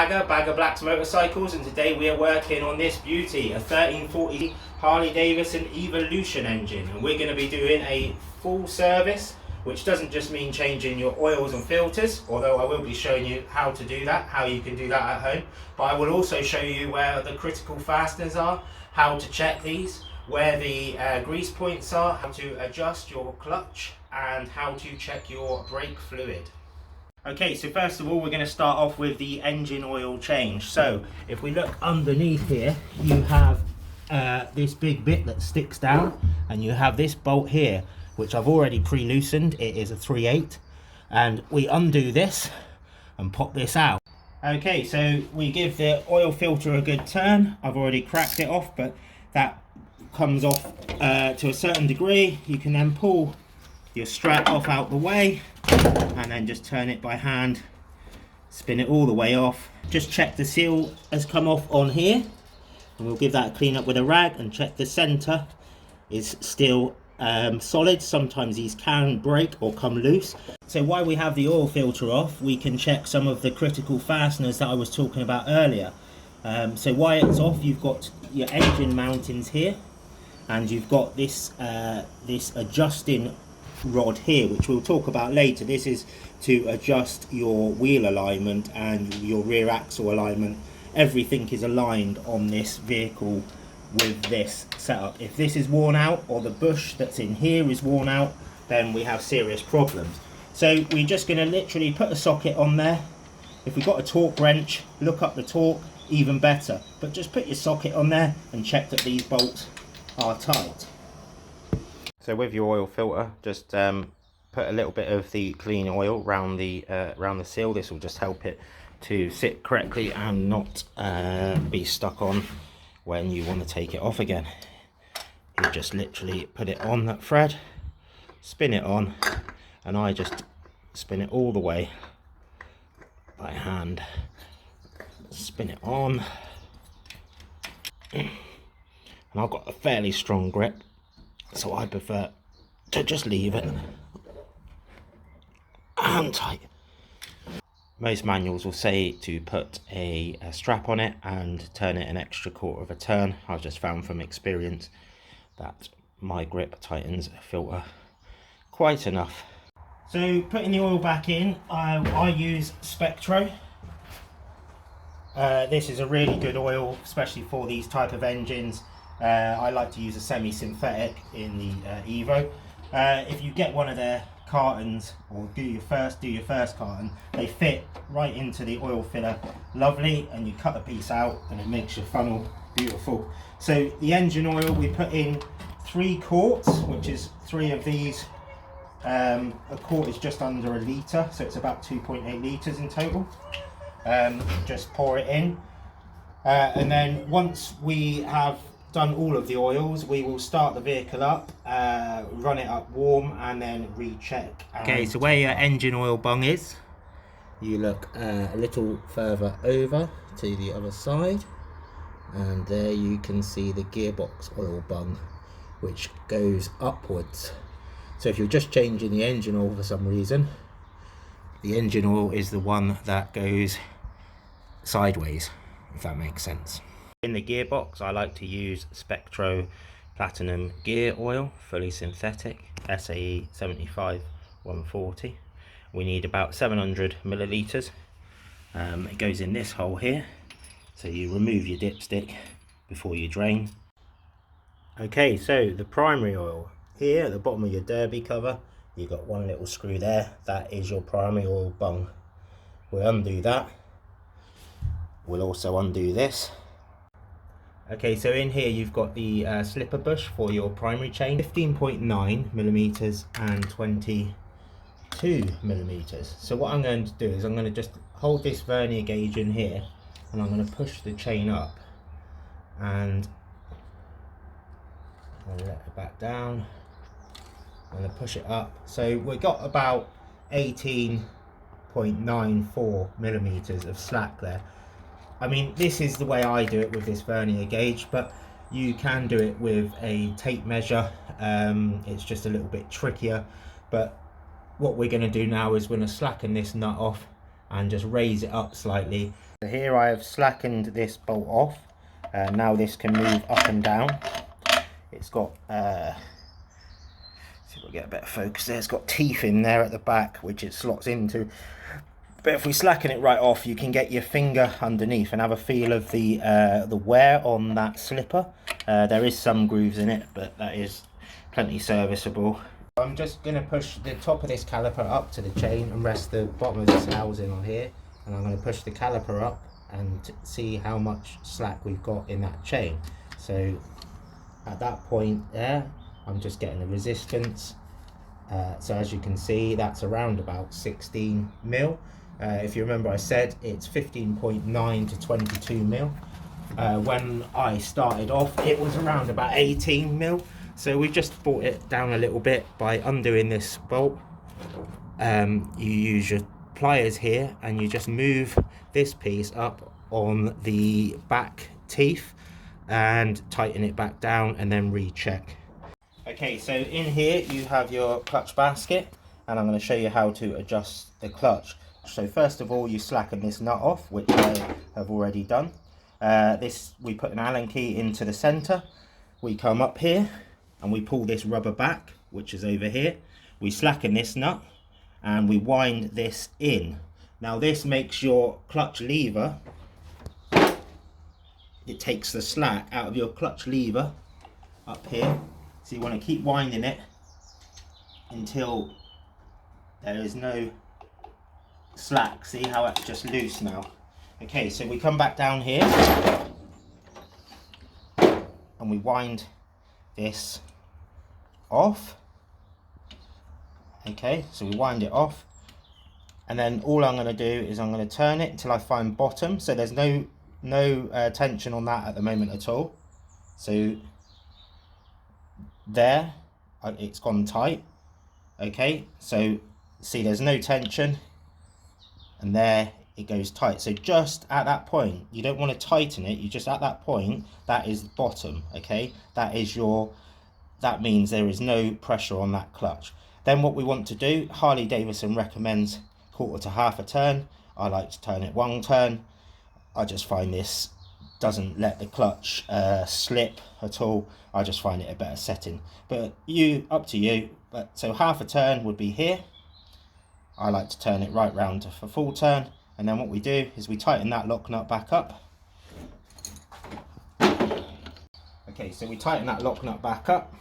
Bagger Black's Motorcycles, and today we are working on this beauty, a 1340 Harley-Davidson Evolution engine, and we're going to be doing a full service, which doesn't just mean changing your oils and filters, although I will be showing you how to do that, how you can do that at home, but I will also show you where the critical fasteners are, how to check these, where the grease points are, how to adjust your clutch, and how to check your brake fluid. Okay, so first of all we're going to start off with the engine oil change. So if we look underneath here, you have this big bit that sticks down, and you have this bolt here which I've already pre-loosened. It is a 3/8, and we undo this and pop this out. Okay, so we give the oil filter a good turn. I've already cracked it off, but that comes off to a certain degree. You can then pull your strap off out the way and then just turn it by hand, spin it all the way off. Just check the seal has come off on here, and we'll give that a clean up with a rag, and check the center is still solid. Sometimes these can break or come loose. So while we have the oil filter off, we can check some of the critical fasteners that I was talking about earlier. So while it's off, you've got your engine mountings here, and you've got this this adjusting rod here, which we'll talk about later. This is to adjust your wheel alignment and your rear axle alignment. Everything is aligned on this vehicle with this setup. If this is worn out, or the bush that's in here is worn out, then we have serious problems. So we're just going to literally put a socket on there. If we've got a torque wrench, look up the torque, even better, but just put your socket on there and check that these bolts are tight. So with your oil filter, just put a little bit of the clean oil around the seal. This will just help it to sit correctly and not be stuck on when you want to take it off again. You just literally put it on that thread, spin it on, and I just spin it all the way by hand. Spin it on, and I've got a fairly strong grip, so I prefer to just leave it and tight. Most manuals will say to put a strap on it and turn it an extra quarter of a turn. I've just found from experience that my grip tightens a filter quite enough. So putting the oil back in, I use Spectro. This is a really good oil, especially for these type of engines. I like to use a semi-synthetic in the Evo. If you get one of their cartons, or do your first carton, they fit right into the oil filler, lovely, and you cut a piece out and it makes your funnel beautiful. So the engine oil, we put in 3 quarts, which is 3 of these. A quart is just under a litre, so it's about 2.8 litres in total. Just pour it in, and then once we have done all of the oils, we will start the vehicle up, run it up warm, and then recheck. Okay, so where your engine oil bung is, you look a little further over to the other side, and there you can see the gearbox oil bung, which goes upwards. So if you're just changing the engine oil for some reason, the engine oil is the one that goes sideways, if that makes sense. In the gearbox, I like to use Spectro Platinum gear oil, fully synthetic, SAE 75 140. We need about 700 millilitres. It goes in this hole here, so you remove your dipstick before you drain. Okay, so the primary oil here at the bottom of your derby cover, you've got one little screw there. That is your primary oil bung. We'll undo that. We'll also undo this. Okay, so in here you've got the slipper bush for your primary chain, 15.9 millimeters and 22 millimeters. So what I'm going to do is I'm going to just hold this vernier gauge in here, and I'm going to push the chain up, and I'll let it back down. I'm going to push it up. So we've got about 18.94 millimeters of slack there. I mean, this is the way I do it with this vernier gauge, but you can do it with a tape measure. It's just a little bit trickier, but what we're going to do now is we're going to slacken this nut off and just raise it up slightly. So here I have slackened this bolt off. Now this can move up and down. It's got, see if I get a better focus there, it's got teeth in there at the back which it slots into. But if we slacken it right off, you can get your finger underneath and have a feel of the wear on that slipper. There is some grooves in it, but that is plenty serviceable. I'm just going to push the top of this caliper up to the chain and rest the bottom of this housing on here. And I'm going to push the caliper up and see how much slack we've got in that chain. So at that point there, I'm just getting the resistance. So as you can see, that's around about 16 mil. If you remember, I said it's 15.9 to 22 mil. When I started off, it was around about 18 mil. So we've just brought it down a little bit by undoing this bolt. You use your pliers here and you just move this piece up on the back teeth and tighten it back down and then recheck. Okay, so in here you have your clutch basket and I'm going to show you how to adjust the clutch. So first of all, you slacken this nut off, which I have already done. We put an Allen key into the center. We come up here and we pull this rubber back, which is over here. We slacken this nut and we wind this in. Now this makes your clutch lever, it takes the slack out of your clutch lever up here. So you want to keep winding it until there is no slack. See how it's just loose now. Okay, so we come back down here and we wind this off. Okay, so we wind it off and then all I'm going to do is I'm going to turn it until I find bottom. So there's no tension on that at the moment at all. So there, it's gone tight. Okay, so see there's no tension and there it goes tight. So just at that point, you don't want to tighten it, you just at that point, that is the bottom. Okay, that means there is no pressure on that clutch. Then what we want to do, Harley-Davidson recommends quarter to half a turn. I like to turn it 1 turn. I just find this doesn't let the clutch slip at all. I just find it a better setting, but up to you. But so half a turn would be here. I like to turn it right round to a full turn, and then what we do is we tighten that lock nut back up. Okay, so we tighten that lock nut back up.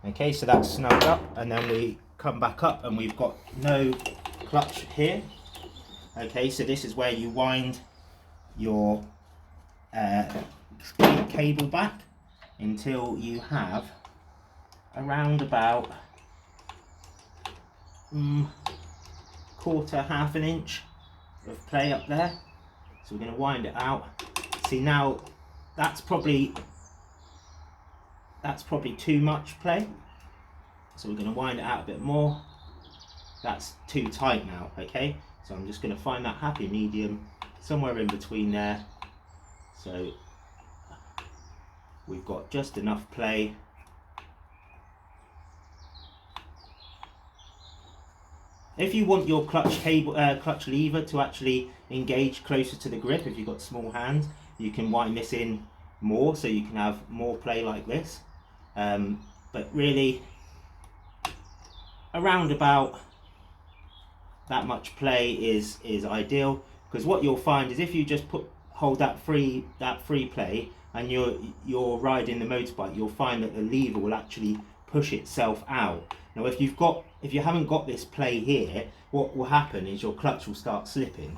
Okay, so that's snugged up, and then we come back up and we've got no clutch here. Okay, so this is where you wind your cable back until you have around about quarter, half an inch of play up there. So we're going to wind it out. See now, that's probably too much play. So we're going to wind it out a bit more. That's too tight now. Okay, so I'm just going to find that happy medium somewhere in between there. So we've got just enough play. If you want your clutch lever to actually engage closer to the grip, if you've got small hands, you can wind this in more so you can have more play like this. But really, around about that much play is ideal, because what you'll find is if you just hold that free play and you're riding the motorbike, you'll find that the lever will actually push itself out. Now if you haven't got this play here, what will happen is your clutch will start slipping.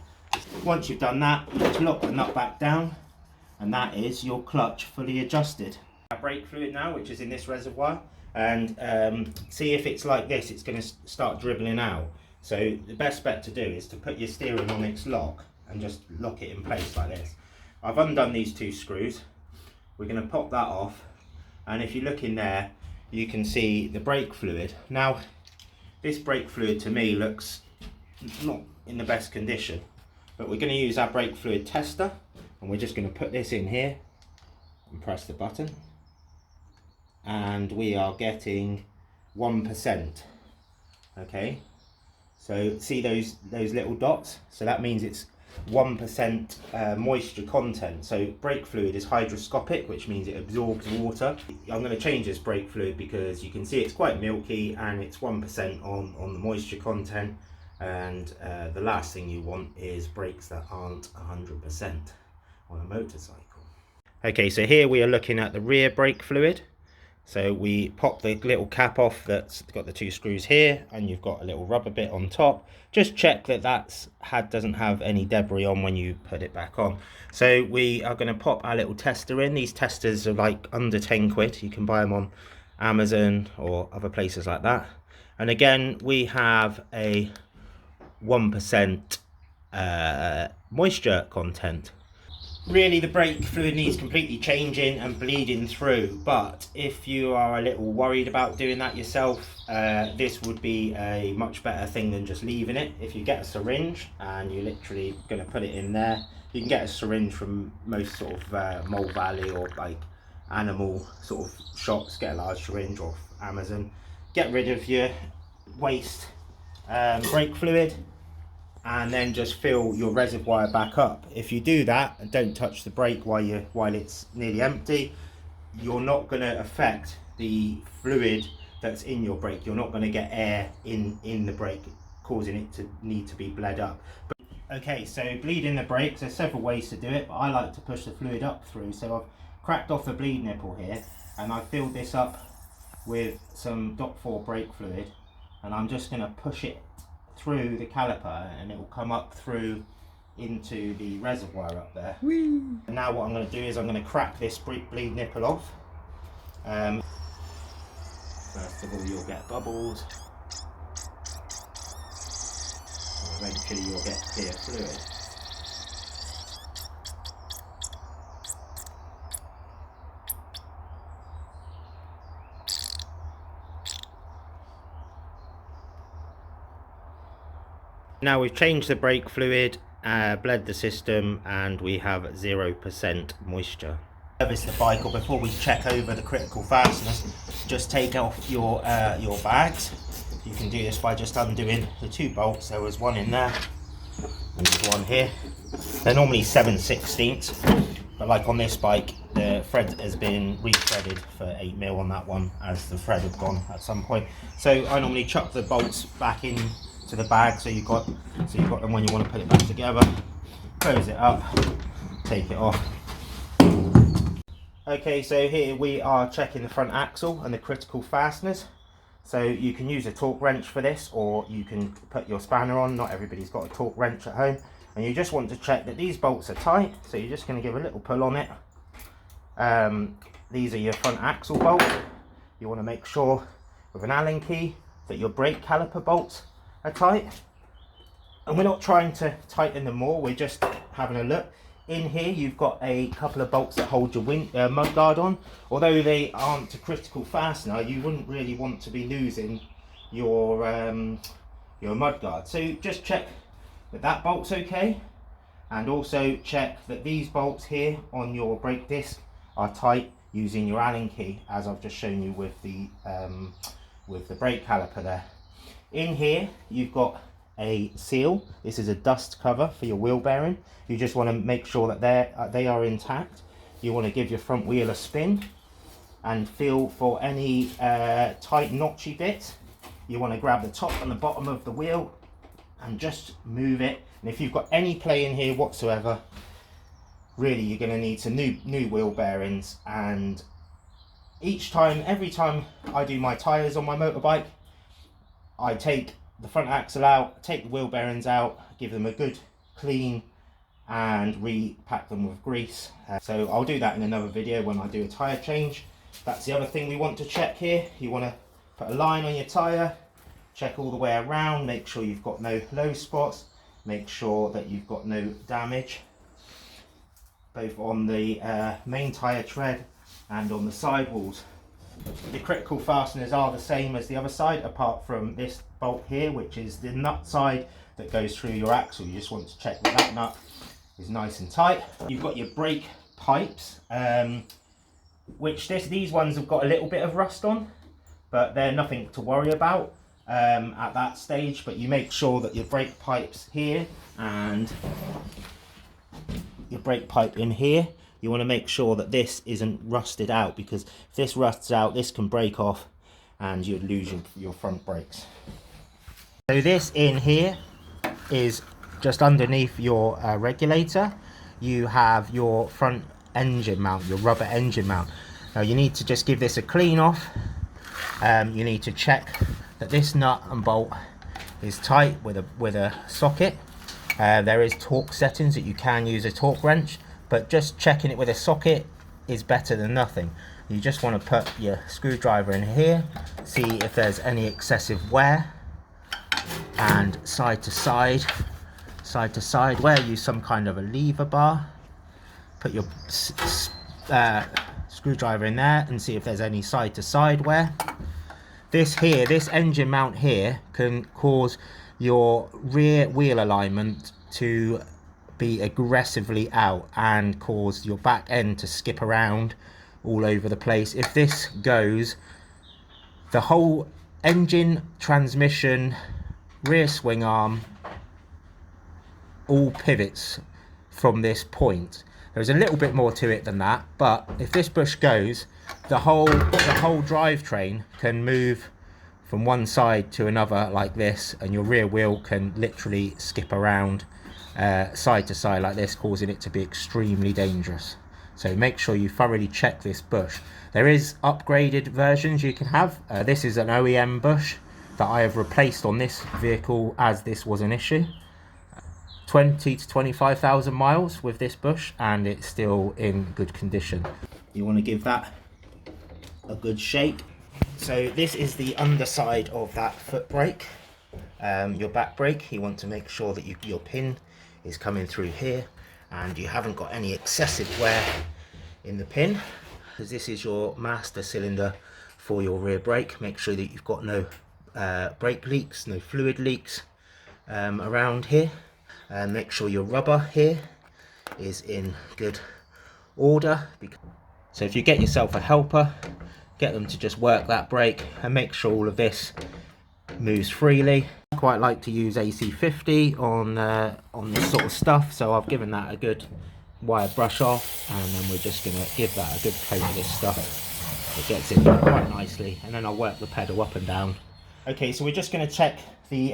Once you've done that, you just lock the nut back down and that is your clutch fully adjusted. Our brake fluid now, which is in this reservoir, and see if it's like this, it's going to start dribbling out. So the best bet to do is to put your steering on its lock and just lock it in place like this. I've undone these 2 screws. We're going to pop that off, and if you look in there you can see the brake fluid. Now this brake fluid to me looks not in the best condition, but we're going to use our brake fluid tester and we're just going to put this in here and press the button, and we are getting 1%. Okay, so see those little dots, so that means 1% moisture content. So brake fluid is hygroscopic, which means it absorbs water. I'm going to change this brake fluid because you can see it's quite milky and it's 1% on the moisture content, and the last thing you want is brakes that aren't 100% on a motorcycle. Okay, so here we are looking at the rear brake fluid. So we pop the little cap off that's got the 2 screws here, and you've got a little rubber bit on top. Just check that doesn't have any debris on when you put it back on. So we are going to pop our little tester in. These testers are like under 10 quid. You can buy them on Amazon or other places like that. And again, we have a 1% moisture content. Really, the brake fluid needs completely changing and bleeding through, but if you are a little worried about doing that yourself, this would be a much better thing than just leaving it. If you get a syringe and you're literally going to put it in there, you can get a syringe from most sort of Mole Valley or like animal sort of shops. Get a large syringe off Amazon. Get rid of your waste brake fluid, and then just fill your reservoir back up. If you do that and don't touch the brake while it's nearly empty, you're not going to affect the fluid that's in your brake. You're not going to get air in the brake, causing it to need to be bled up. Okay, so bleeding the brakes, there's several ways to do it, but I like to push the fluid up through. So I've cracked off the bleed nipple here, and I filled this up with some .4 brake fluid, and I'm just going to push it through the caliper, and it will come up through into the reservoir up there. Whee! And now what I'm going to do is I'm going to crack this bleed nipple off. First of all, you'll get bubbles, and eventually you'll get clear fluid. Now we've changed the brake fluid, bled the system, and we have 0% moisture. Service the bike, or before we check over the critical fasteners, just take off your bags. You can do this by just undoing the 2 bolts. There was one in there and there's one here. They're normally 7/16, but like on this bike, the thread has been re-threaded for 8mm on that one, as the thread had gone at some point. So I normally chuck the bolts back in to the bag, so you've got them when you want to put it back together. Close it up, take it off. Okay, so here we are checking the front axle and the critical fasteners. So you can use a torque wrench for this, or you can put your spanner on. Not everybody's got a torque wrench at home, and you just want to check that these bolts are tight. So you're just going to give a little pull on it. These are your front axle bolts. You want to make sure with an Allen key that your brake caliper bolts are tight, and we're not trying to tighten them more, we're just having a look. In here you've got a couple of bolts that hold your mud guard on. Although they aren't a critical fastener, you wouldn't really want to be losing your mud guard. So just check that that bolt's okay, and also check that these bolts here on your brake disc are tight using your Allen key, as I've just shown you with the brake caliper there. In here you've got a seal. This is a dust cover for your wheel bearing. You just want to make sure that they are intact. You want to give your front wheel a spin and feel for any tight notchy bits. You want to grab the top and the bottom of the wheel and just move it. And if you've got any play in here whatsoever, really you're going to need some new wheel bearings. And every time I do my tyres on my motorbike, I take the front axle out, take the wheel bearings out, give them a good clean, and repack them with grease. So I'll do that in another video when I do a tyre change. That's the other thing we want to check here. You want to put a line on your tyre, check all the way around, make sure you've got no low spots, make sure that you've got no damage, both on the main tyre tread and on the sidewalls. The critical fasteners are the same as the other side, apart from this bolt here, which is the nut side that goes through your axle. You just want to check that that nut is nice and tight. You've got your brake pipes, which these ones have got a little bit of rust on, but they're nothing to worry about. at that stage, but you make sure that your brake pipe's here and your brake pipe in here. You want to make sure that this isn't rusted out, because if this rusts out, this can break off and you'd lose your front brakes. So this in here is just underneath your regulator. You have your front engine mount, your rubber engine mount. Now you need to just give this a clean off. You need to check that this nut and bolt is tight with a socket. There is torque settings that you can use a torque wrench, but just checking it with a socket is better than nothing. You just want to put your screwdriver in here, see if there's any excessive wear, and side to side wear, use some kind of a lever bar. Put your screwdriver in there and see if there's any side to side wear. This engine mount here can cause your rear wheel alignment to be aggressively out and cause your back end to skip around all over the place. If this goes, the whole engine, transmission, rear swing arm all pivots from this point. There's a little bit more to it than that, but if this bush goes, the whole drivetrain can move from one side to another like this, and your rear wheel can literally skip around side to side like this, causing it to be extremely dangerous. So make sure you thoroughly check this bush. There is upgraded versions you can have. This is an OEM bush that I have replaced on this vehicle as this was an issue. 20 to 25,000 miles with this bush and it's still in good condition. You want to give that a good shake. So this is the underside of that foot brake, your back brake. You want to make sure that your pin is coming through here and you haven't got any excessive wear in the pin, because this is your master cylinder for your rear brake. Make sure that you've got no brake leaks, no fluid leaks around here, and make sure your rubber here is in good order. So if you get yourself a helper, get them to just work that brake and make sure all of this moves freely. I quite like to use AC50 on this sort of stuff, so I've given that a good wire brush off, and then we're just going to give that a good coat of this stuff. It gets in quite nicely, and then I'll work the pedal up and down. Okay, so we're just going to check the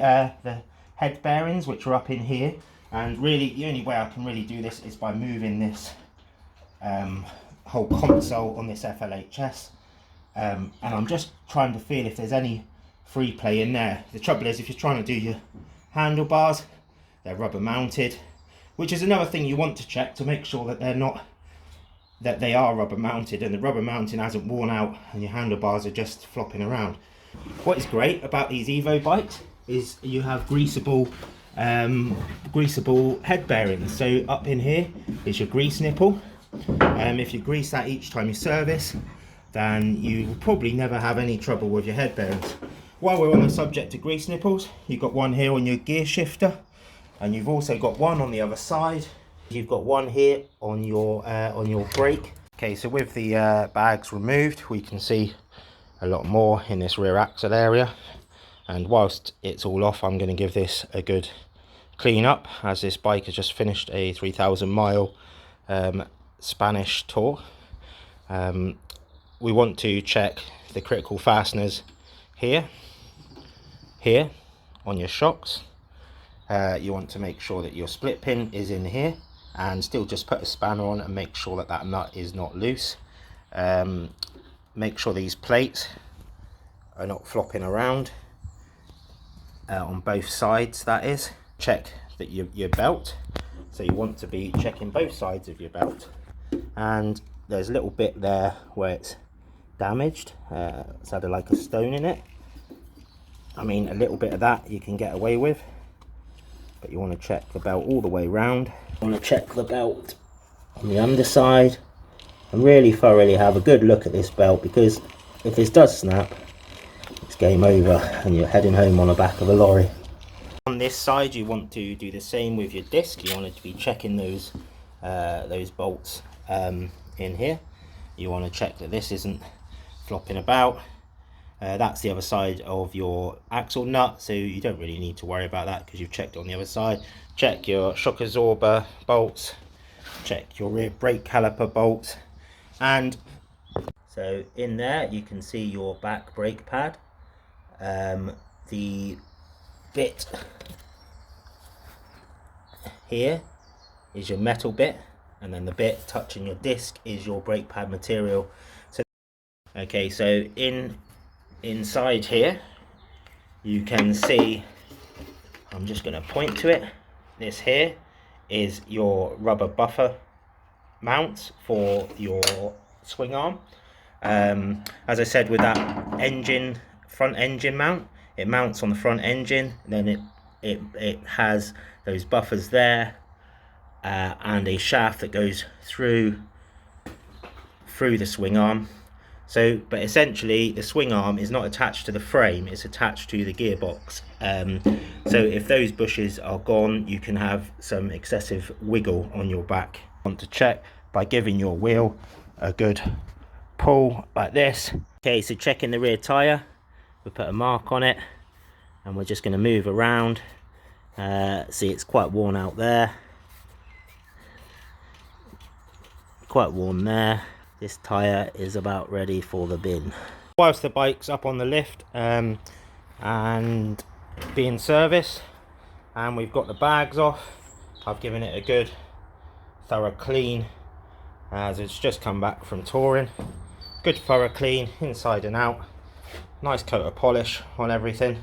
head bearings, which are up in here, and really the only way I can really do this is by moving this whole console on this FLHS. And I'm just trying to feel if there's any free play in there. The trouble is, if you're trying to do your handlebars, they're rubber mounted, which is another thing you want to check to make sure that they are rubber mounted and the rubber mounting hasn't worn out and your handlebars are just flopping around. What is great about these Evo bikes is you have greasable head bearings. So up in here is your grease nipple. If you grease that each time you service, then you will probably never have any trouble with your head bearings. While we're on the subject of grease nipples, you've got one here on your gear shifter, and you've also got one on the other side. You've got one here on your brake. Okay, so with the bags removed, we can see a lot more in this rear axle area. And whilst it's all off, I'm going to give this a good clean up, as this bike has just finished a 3,000 mile Spanish tour. We want to check the critical fasteners here on your shocks. You want to make sure that your split pin is in here, and still just put a spanner on and make sure that that nut is not loose. Make sure these plates are not flopping around on both sides, that is. Check that your belt, so you want to be checking both sides of your belt, and there's a little bit there where it's damaged. It's had like a stone in it. I mean, a little bit of that you can get away with, but you want to check the belt all the way round. You want to check the belt on the underside and really thoroughly have a good look at this belt, because if this does snap, it's game over and you're heading home on the back of a lorry. On this side, you want to do the same with your disc. You want to be checking those bolts in here. You want to check that this isn't flopping about, That's the other side of your axle nut, so you don't really need to worry about that because you've checked on the other side. Check your shock absorber bolts, check your rear brake caliper bolts, and so in there you can see your back brake pad. The bit here is your metal bit, and then the bit touching your disc is your brake pad material. So okay, so inside here you can see, I'm just going to point to it, this here is your rubber buffer mounts for your swing arm. As I said, with that front engine mount, it mounts on the front engine, then it has those buffers there, and a shaft that goes through the swing arm. So, but essentially the swing arm is not attached to the frame, it's attached to the gearbox. So if those bushes are gone, you can have some excessive wiggle on your back. Want to check by giving your wheel a good pull like this. Okay, so checking the rear tyre, we put a mark on it and we're just going to move around. See, it's quite worn out there, quite worn there. This tyre is about ready for the bin. Whilst the bike's up on the lift and being serviced, and we've got the bags off, I've given it a good thorough clean as it's just come back from touring. Good thorough clean inside and out, nice coat of polish on everything.